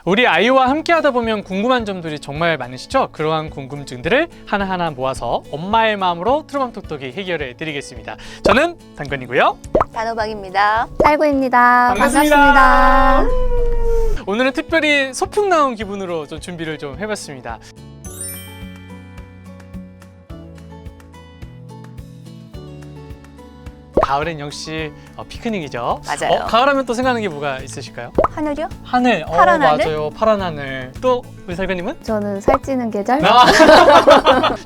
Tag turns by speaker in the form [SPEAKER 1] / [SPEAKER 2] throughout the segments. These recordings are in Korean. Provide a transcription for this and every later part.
[SPEAKER 1] 우리 아이와 함께 하다 보면 궁금한 점들이 정말 많으시죠? 그러한 궁금증들을 하나하나 모아서 엄마의 마음으로 트루맘톡톡이 해결해 드리겠습니다. 저는 당근이고요.
[SPEAKER 2] 단호박입니다.
[SPEAKER 3] 딸구입니다.
[SPEAKER 1] 반갑습니다. 오늘은 특별히 소풍 나온 기분으로 좀 준비를 좀 해봤습니다. 가을엔 역시 피크닉이죠.
[SPEAKER 2] 맞아요.
[SPEAKER 1] 가을하면 또 생각나는 게 뭐가 있으실까요?
[SPEAKER 2] 하늘이요?
[SPEAKER 1] 하늘.
[SPEAKER 2] 파란 하늘?
[SPEAKER 1] 맞아요. 파란 하늘. 또 우리 살가님은?
[SPEAKER 3] 저는 살찌는 계절.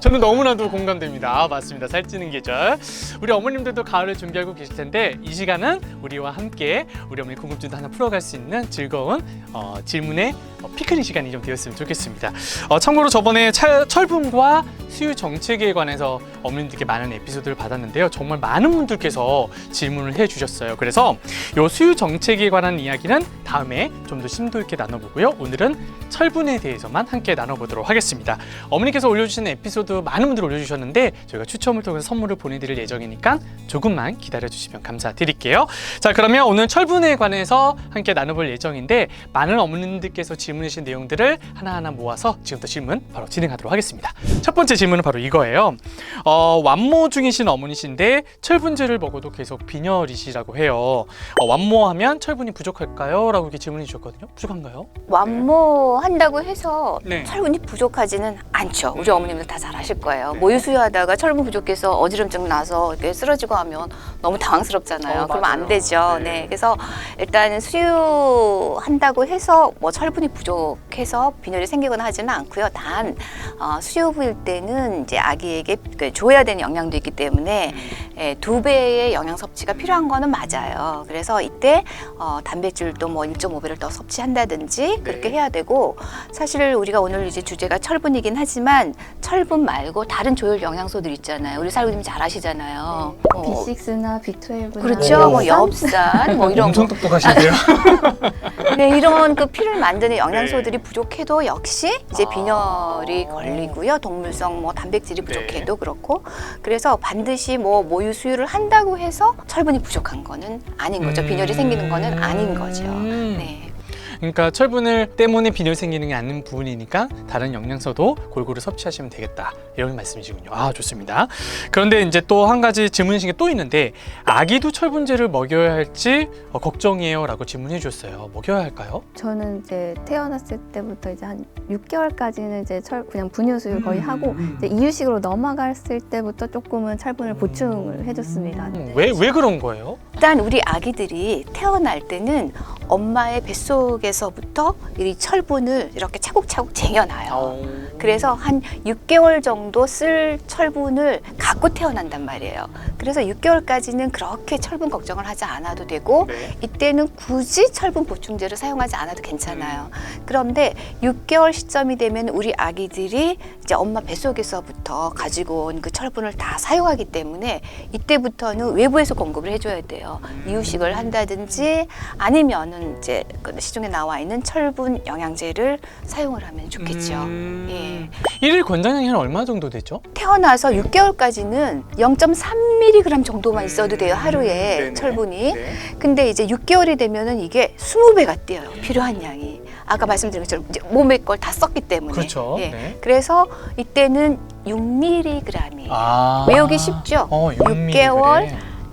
[SPEAKER 1] 저는 너무나도 공감됩니다. 맞습니다. 살찌는 계절. 우리 어머님들도 가을을 준비하고 계실 텐데 이 시간은 우리와 함께 우리 어머니 궁금증도 하나 풀어갈 수 있는 즐거운 질문의 피크닉 시간이 좀 되었으면 좋겠습니다. 참고로 저번에 철분과 수유 정책에 관해서 어머님들께 많은 에피소드를 받았는데요. 정말 많은 분들께서 질문을 해주셨어요. 그래서 이 수유 정책에 관한 이야기는 다음에 좀 더 심도 있게 나눠보고요. 오늘은 철분에 대해서만 함께 나눠보도록 하겠습니다. 어머니께서 올려주신 에피소드 많은 분들 올려주셨는데 저희가 추첨을 통해서 선물을 보내드릴 예정이니까 조금만 기다려주시면 감사드릴게요. 자, 그러면 오늘 철분에 관해서 함께 나눠볼 예정인데 많은 어머님들께서 질문해 주신 내용들을 하나하나 모아서 지금부터 질문 바로 진행하도록 하겠습니다. 첫 번째 질문은 바로 이거예요. 완모 중이신 어머니신데 철분제를 먹어도 계속 빈혈이시라고 해요. 완모하면 철분이 부족할까요? 라고 이렇게 질문해 주셨거든요. 부족한가요?
[SPEAKER 2] 완모한다고 해서
[SPEAKER 1] 네.
[SPEAKER 2] 철분이 부족하지는 않죠. 우리 어머님들 다 잘 아실 거예요. 모유 수유하다가 철분 부족해서 어지럼증 나서 이렇게 쓰러지고 하면 너무 당황스럽잖아요. 그러면
[SPEAKER 1] 맞아요.
[SPEAKER 2] 안 되죠.
[SPEAKER 1] 네.
[SPEAKER 2] 네. 그래서 일단 수유한다고 해서 뭐 철분이 부족해서 빈혈이 생기거나 하지는 않고요. 단 수유 후일 때는 이제 아기에게 줘야 되는 영양도 있기 때문에 2배의 영양 섭취가 필요한 거는 맞아요. 그래서 이때 단백질도 뭐 1.5배를 더 섭취한다든지 그렇게 해야 되고, 사실 우리가 오늘 이제 주제가 철분이긴 하지만 철분 말고 다른 조혈 영양소들 있잖아요. 우리 살구님 잘 아시잖아요.
[SPEAKER 3] B6나 B12나
[SPEAKER 2] 그렇죠. 뭐 엽산 뭐 이런
[SPEAKER 1] 엄청
[SPEAKER 2] 거.
[SPEAKER 1] 똑똑하신데요.
[SPEAKER 2] 네, 이런 그 피를 만드는 영양소들이 부족해도 역시 이제 빈혈이 걸리고요. 동물성 뭐 단백질이 부족해도 그렇고. 그래서 반드시 뭐 모유 수유를 한다고 해서 철분이 부족한 거는 아닌 거죠. 빈혈이 생기는 거는 아닌 거죠. 네.
[SPEAKER 1] 그러니까 철분을 때문에 빈혈 생기는 게 아닌 부분이니까 다른 영양소도 골고루 섭취하시면 되겠다, 이런 말씀이시군요. 아, 좋습니다. 그런데 이제 또 한 가지 질문이신 게 또 있는데 아기도 철분제를 먹여야 할지 걱정이에요 라고 질문해 주셨어요. 먹여야 할까요?
[SPEAKER 3] 저는 이제 태어났을 때부터 이제 한 6개월까지는 이제 그냥 분유 수유 거의 하고 이제 이유식으로 넘어갔을 때부터 조금은 철분을 보충을 해줬습니다.
[SPEAKER 1] 왜 그런 거예요?
[SPEAKER 2] 일단 우리 아기들이 태어날 때는 엄마의 뱃속에서부터 이 철분을 이렇게 차곡차곡 쟁여놔요. 그래서 한 6개월 정도 쓸 철분을 갖고 태어난단 말이에요. 그래서 6개월까지는 그렇게 철분 걱정을 하지 않아도 되고 이때는 굳이 철분 보충제를 사용하지 않아도 괜찮아요. 그런데 6개월 시점이 되면 우리 아기들이 이제 엄마 뱃속에서부터 가지고 온 그 철분을 다 사용하기 때문에 이때부터는 외부에서 공급을 해줘야 돼요. 이유식을 한다든지 아니면은 이제 시중에 나와 있는 철분 영양제를 사용을 하면 좋겠죠. 예.
[SPEAKER 1] 일일 권장량이 얼마 정도 되죠?
[SPEAKER 2] 태어나서 6개월까지는 0.3mg 정도만 있어도 돼요, 하루에 철분이. 근데 이제 6개월이 되면은 이게 20배가 뛰어요, 필요한 양이. 아까 말씀드린 것처럼 이제 몸의 걸 다 썼기 때문에.
[SPEAKER 1] 그렇죠.
[SPEAKER 2] 예.
[SPEAKER 1] 네.
[SPEAKER 2] 그래서 이때는 6mg이에요.
[SPEAKER 1] 아.
[SPEAKER 2] 외우기 쉽죠? 6개월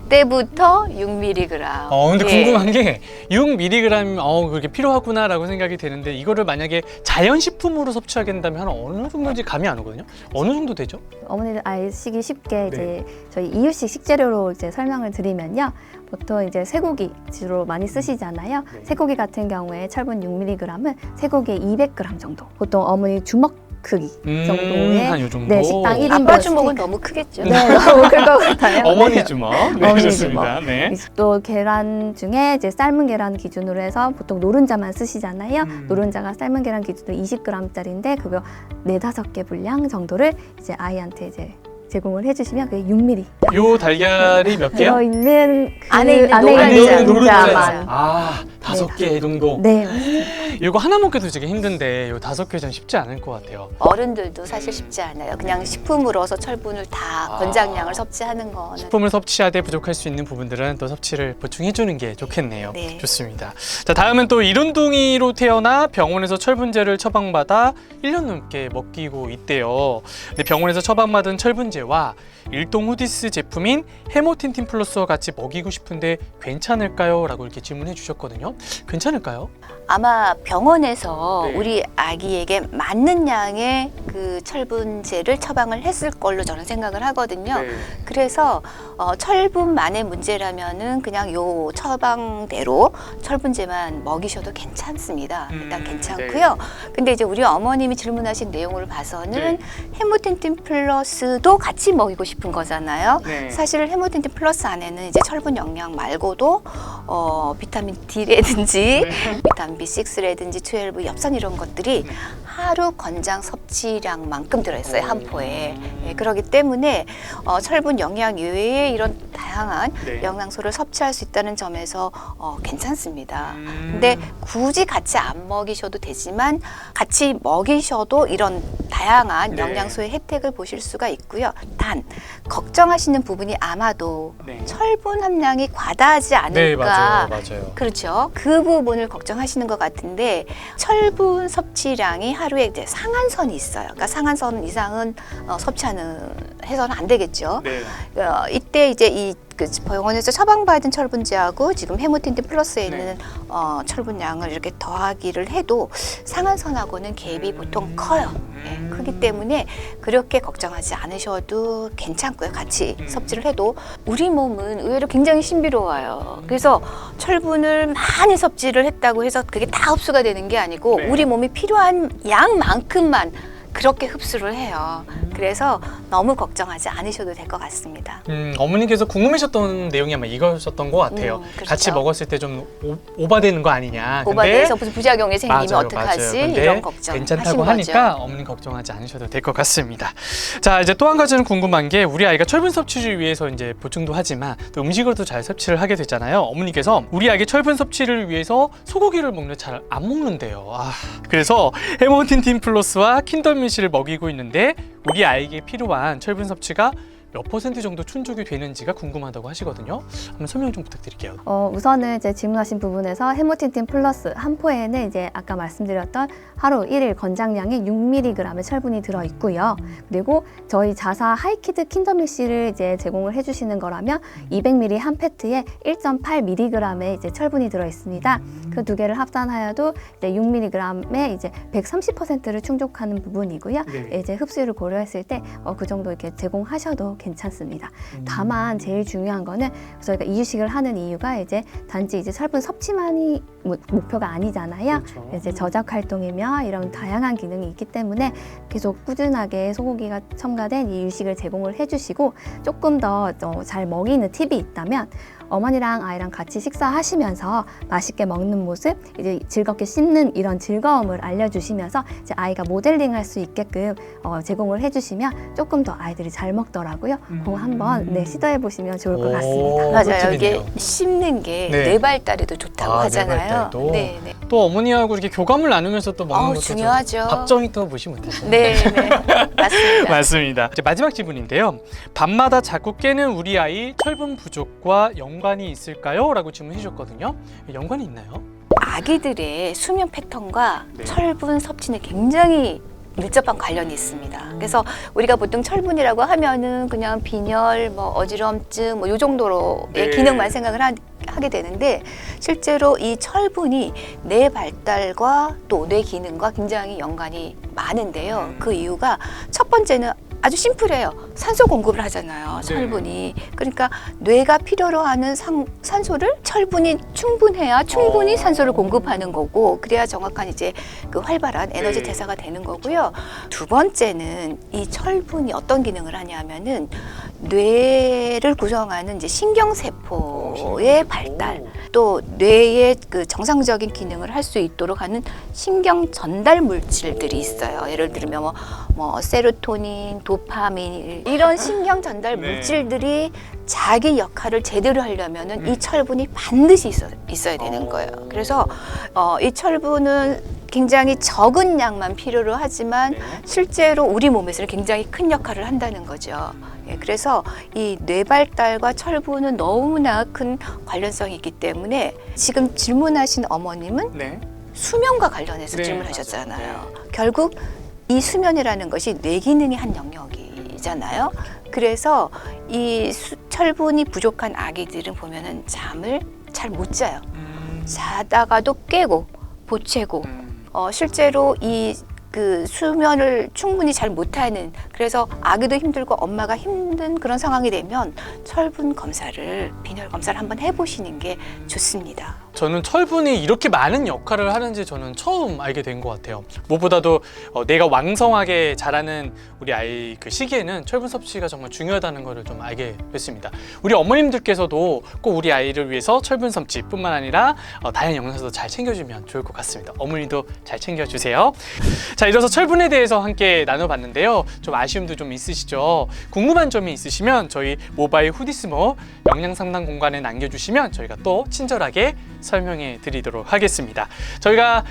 [SPEAKER 2] 때부터 6mg.
[SPEAKER 1] 근데 궁금한 게 6mg 그렇게 필요하구나라고 생각이 되는데 이거를 만약에 자연식품으로 섭취하게 된다면 한 어느 정도인지 감이 안 오거든요. 어느 정도 되죠?
[SPEAKER 3] 어머니들 아시기 쉽게 이제 저희 이유식 식재료로 이제 설명을 드리면요. 보통 이제 쇠고기 주로 많이 쓰시잖아요. 쇠고기 같은 경우에 철분 6mg은 쇠고기에 200g 정도. 보통 어머니 주먹 크기 정도의
[SPEAKER 1] 한 요 정도.
[SPEAKER 3] 네, 식당 1인분
[SPEAKER 2] 아빠 주먹은 너무 크겠죠?
[SPEAKER 3] 네, 너무 클 것 같아요.
[SPEAKER 1] 어머니 주먹. 네,
[SPEAKER 3] 어머니
[SPEAKER 1] 좋습니다.
[SPEAKER 3] 주먹.
[SPEAKER 1] 네.
[SPEAKER 3] 또 계란 중에 이제 삶은 계란 기준으로 해서 보통 노른자만 쓰시잖아요. 노른자가 삶은 계란 기준으로 20g짜리인데 그거 4-5개 분량 정도를 이제 아이한테 이제 제공을 해주시면 그게 6mg
[SPEAKER 1] 요 달걀이 몇 개요?
[SPEAKER 3] 들어있는 그
[SPEAKER 2] 안에 있는
[SPEAKER 3] 안에 있는
[SPEAKER 2] 노른자.
[SPEAKER 3] 노른자만.
[SPEAKER 1] 아, 5개 정도.
[SPEAKER 3] 네, 맞습니다.
[SPEAKER 1] 이거 하나 먹기도 되게 힘든데 요 5개 전 쉽지 않을 것 같아요.
[SPEAKER 2] 어른들도 사실 쉽지 않아요. 그냥 식품으로서 철분을 다 권장량을 섭취하는 거는
[SPEAKER 1] 식품을 섭취하되 부족할 수 있는 부분들은 또 섭취를 보충해 주는 게 좋겠네요.
[SPEAKER 2] 네.
[SPEAKER 1] 좋습니다. 자, 다음은 또 이른둥이로 태어나 병원에서 철분제를 처방받아 1년 넘게 먹이고 있대요. 근데 병원에서 처방받은 철분제와 일동 후디스 제품인 헤모틴틴 플러스와 같이 먹이고 싶은데 괜찮을까요? 라고 이렇게 질문해 주셨거든요. 괜찮을까요?
[SPEAKER 2] 아마 병원에서
[SPEAKER 1] 네.
[SPEAKER 2] 우리 아기에게 맞는 양의 그 철분제를 처방을 했을 걸로 저는 생각을 하거든요.
[SPEAKER 1] 네.
[SPEAKER 2] 그래서 철분만의 문제라면은 그냥 요 처방대로 철분제만 먹이셔도 괜찮습니다. 일단 괜찮고요. 근데 이제 우리 어머님이 질문하신 내용을 봐서는
[SPEAKER 1] 네.
[SPEAKER 2] 헤모틴틴 플러스도 같이 먹이고 싶은 거잖아요.
[SPEAKER 1] 네.
[SPEAKER 2] 사실 헤모틴틴 플러스 안에는 이제 철분 영양 말고도 비타민 D라든지 비타민 B6라든지 12, 엽산 이런 것들이 하루 권장 섭취량만큼 들어있어요, 한 포에. 예, 그렇기 때문에 철분 영양 외에 이런 다양한
[SPEAKER 1] 네.
[SPEAKER 2] 영양소를 섭취할 수 있다는 점에서 괜찮습니다. 근데 굳이 같이 안 먹이셔도 되지만 같이 먹이셔도 이런 다양한
[SPEAKER 1] 네.
[SPEAKER 2] 영양소의 혜택을 보실 수가 있고요. 단 걱정하시는 부분이 아마도
[SPEAKER 1] 네.
[SPEAKER 2] 철분 함량이 과다하지 않을까.
[SPEAKER 1] 네, 맞아요.
[SPEAKER 2] 그렇죠. 그 부분을 걱정하시는 것 같은데 철분 섭취량이 하루에 이제 상한선이 있어요. 그러니까 상한선 이상은 해서는 안 되겠죠.
[SPEAKER 1] 네.
[SPEAKER 2] 이때 이제 그 병원에서 처방받은 철분제하고 지금 헤모틴틴 플러스에 있는 철분량을 이렇게 더하기를 해도 상한선하고는 갭이 보통 커요. 예, 크기 때문에 그렇게 걱정하지 않으셔도 괜찮고요. 같이 섭취를 해도 우리 몸은 의외로 굉장히 신비로워요. 그래서 철분을 많이 섭취를 했다고 해서 그게 다 흡수가 되는 게 아니고
[SPEAKER 1] 네.
[SPEAKER 2] 우리 몸이 필요한 양만큼만 그렇게 흡수를 해요. 그래서 너무 걱정하지 않으셔도 될 것 같습니다.
[SPEAKER 1] 어머니께서 궁금하셨던 내용이 아마 이거셨던 것 같아요.
[SPEAKER 2] 그렇죠.
[SPEAKER 1] 같이 먹었을 때 좀 오바되는 거 아니냐. 근데
[SPEAKER 2] 오바돼서 무슨 부작용이 생기면
[SPEAKER 1] 맞아요.
[SPEAKER 2] 어떡하지?
[SPEAKER 1] 근데
[SPEAKER 2] 이런 걱정
[SPEAKER 1] 괜찮다고
[SPEAKER 2] 하신
[SPEAKER 1] 하니까
[SPEAKER 2] 거죠.
[SPEAKER 1] 어머니 걱정하지 않으셔도 될 것 같습니다. 자, 이제 또 한 가지는 궁금한 게 우리 아이가 철분 섭취를 위해서 이제 보충도 하지만 또 음식으로도 잘 섭취를 하게 되잖아요. 어머니께서 우리 아이의 철분 섭취를 위해서 소고기를 먹는데 잘 안 먹는데요. 그래서 헤모틴틴 플러스와 킨더밀시를 먹이고 있는데 우리 아이에게 필요한 철분 섭취가 몇 % 정도 충족이 되는지가 궁금하다고 하시거든요. 한번 설명 좀 부탁드릴게요.
[SPEAKER 3] 우선은 이제 질문하신 부분에서 헤모틴틴 플러스 한 포에는 이제 아까 말씀드렸던 하루 1일 권장량이 6mg의 철분이 들어 있고요. 그리고 저희 자사 하이키드 킨더밀시를 이제 제공을 해주시는 거라면 200ml 한 페트에 1.8mg의 이제 철분이 들어 있습니다. 그 두 개를 합산하여도 이제 6mg의 이제 130%를 충족하는 부분이고요.
[SPEAKER 1] 네.
[SPEAKER 3] 이제 흡수율을 고려했을 때 그 정도 이렇게 제공하셔도 괜찮습니다. 다만 제일 중요한 거는 저희가 이유식을 하는 이유가 이제 단지 이제 철분 섭취만이 목표가 아니잖아요.
[SPEAKER 1] 그렇죠.
[SPEAKER 3] 이제 저작 활동이며 이런 다양한 기능이 있기 때문에 계속 꾸준하게 소고기가 첨가된 이 유식을 제공을 해주시고 조금 더 잘 먹이는 팁이 있다면 어머니랑 아이랑 같이 식사하시면서 맛있게 먹는 모습, 이제 즐겁게 씹는 이런 즐거움을 알려주시면서 이제 아이가 모델링할 수 있게끔 제공을 해주시면 조금 더 아이들이 잘 먹더라고요. 그거 한번 시도해 보시면 좋을 것 같습니다.
[SPEAKER 2] 맞아요. 이게
[SPEAKER 1] 꿀팁이네요.
[SPEAKER 2] 씹는 게
[SPEAKER 1] 네.
[SPEAKER 2] 뇌발달에도 좋다고 하잖아요.
[SPEAKER 1] 뇌발달도.
[SPEAKER 2] 네, 네.
[SPEAKER 1] 또 어머니하고 이렇게 교감을 나누면서 또 먹는 것도
[SPEAKER 2] 중요하죠.
[SPEAKER 1] 밥정이 또 무시 못하죠.
[SPEAKER 2] 네, 네. 맞습니다.
[SPEAKER 1] 맞습니다. 이제 마지막 질문인데요. 밤마다 자꾸 깨는 우리 아이 철분 부족과 연관이 있을까요? 라고 질문해 주셨거든요. 연관이 있나요?
[SPEAKER 2] 아기들의 수면 패턴과
[SPEAKER 1] 네.
[SPEAKER 2] 철분 섭취는 굉장히 밀접한 관련이 있습니다. 그래서 우리가 보통 철분이라고 하면은 그냥 빈혈, 어지럼증 요 정도로의
[SPEAKER 1] 네.
[SPEAKER 2] 기능만 생각을 하게 되는데 실제로 이 철분이 뇌 발달과 또 뇌 기능과 굉장히 연관이 많은데요. 그 이유가 첫 번째는 아주 심플해요. 산소 공급을 하잖아요. 철분이. 그러니까 뇌가 필요로 하는 산소를 철분이 충분해야 충분히 산소를 공급하는 거고 그래야 정확한 이제 그 활발한 에너지 대사가 되는 거고요. 두 번째는 이 철분이 어떤 기능을 하냐면은 뇌를 구성하는 이제 신경세포의 발달, 또 뇌의 그 정상적인 기능을 할 수 있도록 하는 신경 전달 물질들이 있어요. 예를 들면 뭐 세로토닌, 도파민 이런 신경 전달
[SPEAKER 1] 네.
[SPEAKER 2] 물질들이 자기 역할을 제대로 하려면은 이 철분이 반드시 있어야 되는 거예요. 그래서 이 철분은 굉장히 적은 양만 필요로 하지만
[SPEAKER 1] 네.
[SPEAKER 2] 실제로 우리 몸에서는 굉장히 큰 역할을 한다는 거죠. 예, 그래서 이 뇌 발달과 철분은 너무나 큰 관련성이 있기 때문에 지금 질문하신 어머님은
[SPEAKER 1] 네.
[SPEAKER 2] 수면과 관련해서
[SPEAKER 1] 네,
[SPEAKER 2] 질문하셨잖아요.
[SPEAKER 1] 맞아요.
[SPEAKER 2] 결국 이 수면이라는 것이 뇌 기능의 한 영역이잖아요. 그래서 이 철분이 부족한 아기들은 보면은 잠을 잘 못 자요. 자다가도 깨고 보채고 실제로 이 그 수면을 충분히 잘 못하는, 그래서 아기도 힘들고 엄마가 힘든 그런 상황이 되면 철분 검사를, 빈혈 검사를 한번 해보시는 게 좋습니다.
[SPEAKER 1] 저는 철분이 이렇게 많은 역할을 하는지 저는 처음 알게 된 것 같아요. 무엇보다도 뇌가 왕성하게 자라는 우리 아이 그 시기에는 철분 섭취가 정말 중요하다는 것을 좀 알게 됐습니다. 우리 어머님들께서도 꼭 우리 아이를 위해서 철분 섭취뿐만 아니라 다양한 영양소도 잘 챙겨주면 좋을 것 같습니다. 어머니도 잘 챙겨주세요. 자, 이어서 철분에 대해서 함께 나눠봤는데요. 좀 아쉬움도 좀 있으시죠? 궁금한 점이 있으시면 저희 모바일 후디스모 영양 상담 공간에 남겨주시면 저희가 또 친절하게 설명해 드리도록 하겠습니다. 저희가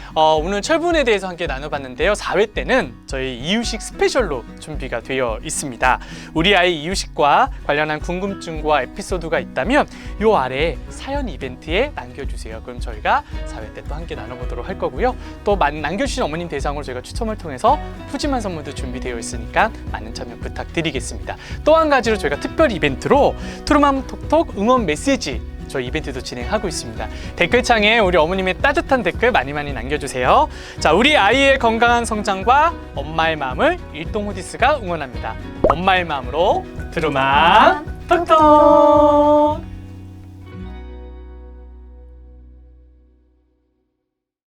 [SPEAKER 1] 오늘 철분에 대해서 함께 나눠봤는데요. 4회 때는 저희 이유식 스페셜로 준비가 되어 있습니다. 우리 아이 이유식과 관련한 궁금증과 에피소드가 있다면 이 아래 사연 이벤트에 남겨주세요. 그럼 저희가 4회 때 또 함께 나눠보도록 할 거고요. 또 많이 남겨주신 어머님 대상으로 저희가 추첨을 통해서 푸짐한 선물도 준비되어 있으니까 많은 참여 부탁드리겠습니다. 또 한 가지로 저희가 특별 이벤트로 트루맘 톡톡 응원 메시지 저희 이벤트도 진행하고 있습니다. 댓글창에 우리 어머님의 따뜻한 댓글 많이 남겨주세요. 자, 우리 아이의 건강한 성장과 엄마의 마음을 일동후디스가 응원합니다. 엄마의 마음으로 트루맘 톡톡.